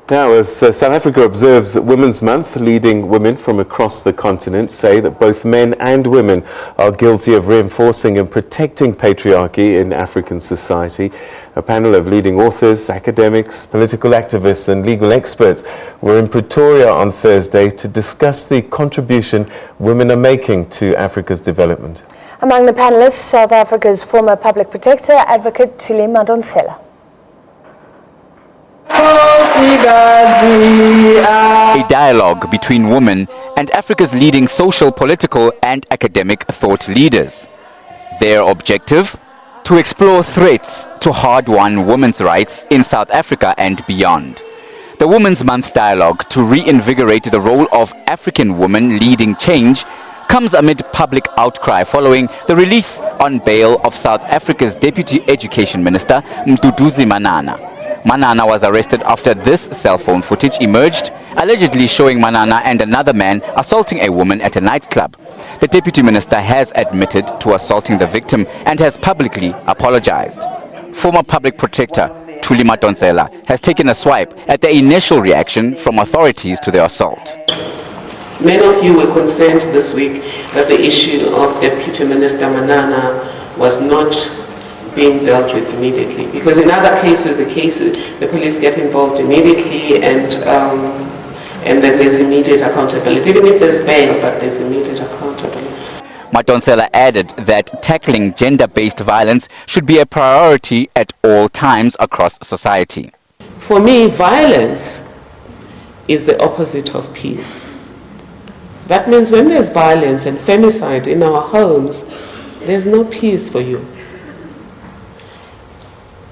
Now, as South Africa observes Women's Month, leading women from across the continent say that both men and women are guilty of reinforcing and protecting patriarchy in African society. A panel of leading authors, academics, political activists and legal experts were in Pretoria on Thursday to discuss the contribution women are making to Africa's development. Among the panelists, South Africa's former public protector, advocate Thuli Madonsela. A dialogue between women and Africa's leading social, political and academic thought leaders. Their objective? To explore threats to hard-won women's rights in South Africa and beyond. The Women's Month dialogue to reinvigorate the role of African women leading change comes amid public outcry following the release on bail of South Africa's Deputy Education Minister, Mduduzi Manana. Manana was arrested after this cell phone footage emerged, allegedly showing Manana and another man assaulting a woman at a nightclub. The Deputy Minister has admitted to assaulting the victim and has publicly apologized. Former Public Protector Thuli Madonsela has taken a swipe at the initial reaction from authorities to the assault. Many of you were concerned this week that the issue of Deputy Minister Manana was not being dealt with immediately, because in other cases the police get involved immediately and then there's immediate accountability, even if there's bail, but there's immediate accountability. Madonsela added that tackling gender-based violence should be a priority at all times across society. For me, violence is the opposite of peace. That means when there's violence and femicide in our homes, there's no peace for you.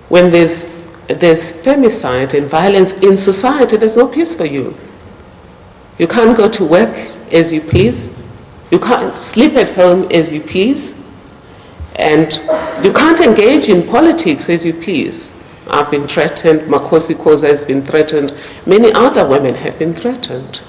When there's femicide and violence in society, there's no peace for you. You can't go to work as you please. You can't sleep at home as you please. And you can't engage in politics as you please. I've been threatened, Makosi Koza has been threatened, many other women have been threatened.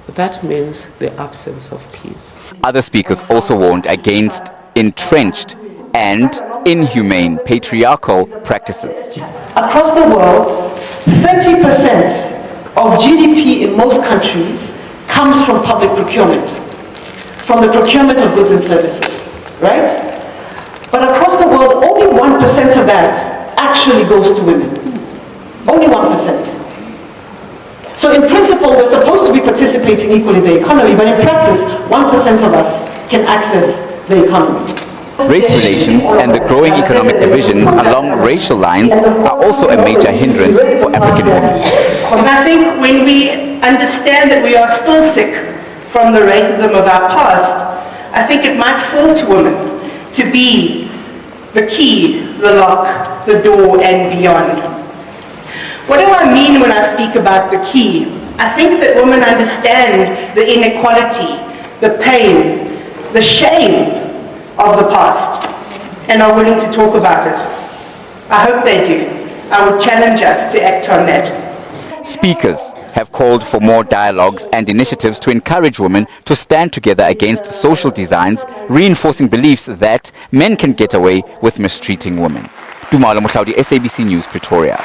That means the absence of peace. Other speakers also warned against entrenched and inhumane patriarchal practices. Across the world, 30% of GDP in most countries comes from public procurement, from the procurement of goods and services, right? But across the world, only 1% of that actually goes to women. Only 1%. So in principle, we're supposed to be participating equally in the economy, but in practice, 1% of us can access the economy. Race relations and the growing economic divisions along racial lines are also a major hindrance for African women. And I think when we understand that we are still sick from the racism of our past, I think it might fall to women to be the key, the lock, the door and beyond. What do I mean when I speak about the key? I think that women understand the inequality, the pain, the shame of the past and are willing to talk about it. I hope they do. I would challenge us to act on that. Speakers have called for more dialogues and initiatives to encourage women to stand together against social designs, reinforcing beliefs that men can get away with mistreating women. Dumalo Mohlaudi, SABC News, Pretoria.